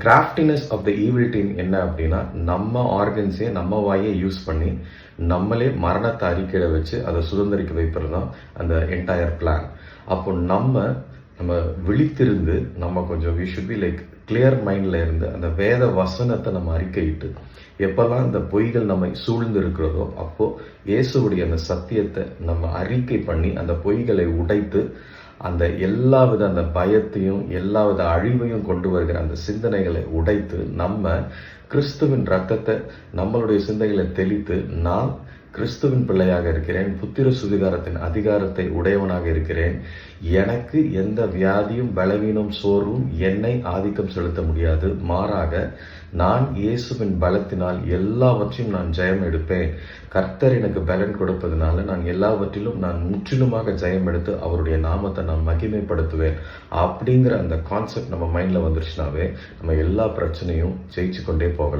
கிராஃப்டினஸ் of the evil team என்ன அப்படின்னா, நம்ம ஆர்கன்ஸே நம்ம வாயை யூஸ் பண்ணி நம்மளே மரணத்தை அறிக்கையிட வச்சு அதை சுதந்திரிக்க வைப்பது தான் அந்த என்டையர் பிளான். அப்போ நம்ம விழித்திருந்து நம்ம கொஞ்சம் we should be like clear மைண்டில் இருந்து அந்த வேத வசனத்தை நம்ம அறிக்கையிட்டு எப்போல்லாம் இந்த பொய்கள் நம்மை சூழ்ந்து இருக்கிறதோ அப்போது இயேசுவுடைய அந்த சத்தியத்தை நம்ம அறிக்கை பண்ணி அந்த பொய்களை உடைத்து அந்த எல்லாவித அந்த பயத்தையும் எல்லாவித அழிவையும் கொண்டு வருகிற அந்த சிந்தனைகளை உடைத்து நம்ம கிறிஸ்துவின் ரத்தத்தை நம்மளுடைய சிந்தைகளை தெளித்து நான் கிறிஸ்துவின் பிள்ளையாக இருக்கிறேன், புத்திர சுவிகாரத்தின் அதிகாரத்தை உடையவனாக இருக்கிறேன், எனக்கு எந்த வியாதியும் பலவீனம் சோர்வும் என்னை ஆதிக்கம் செலுத்த முடியாது, மாறாக நான் இயேசுவின் பலத்தினால் எல்லாவற்றையும் நான் ஜெயம் எடுப்பேன், கர்த்தர் எனக்கு பலன் கொடுப்பதனால நான் எல்லாவற்றிலும் நான் முற்றிலுமாக ஜெயம் எடுத்து அவருடைய நாமத்தை நான் மகிமைப்படுத்துவேன் அப்படிங்கிற அந்த கான்செப்ட் நம்ம மைண்டில் வந்துருச்சுனாவே நம்ம எல்லா பிரச்சனையும் ஜெயிச்சு கொண்டே போகலாம்.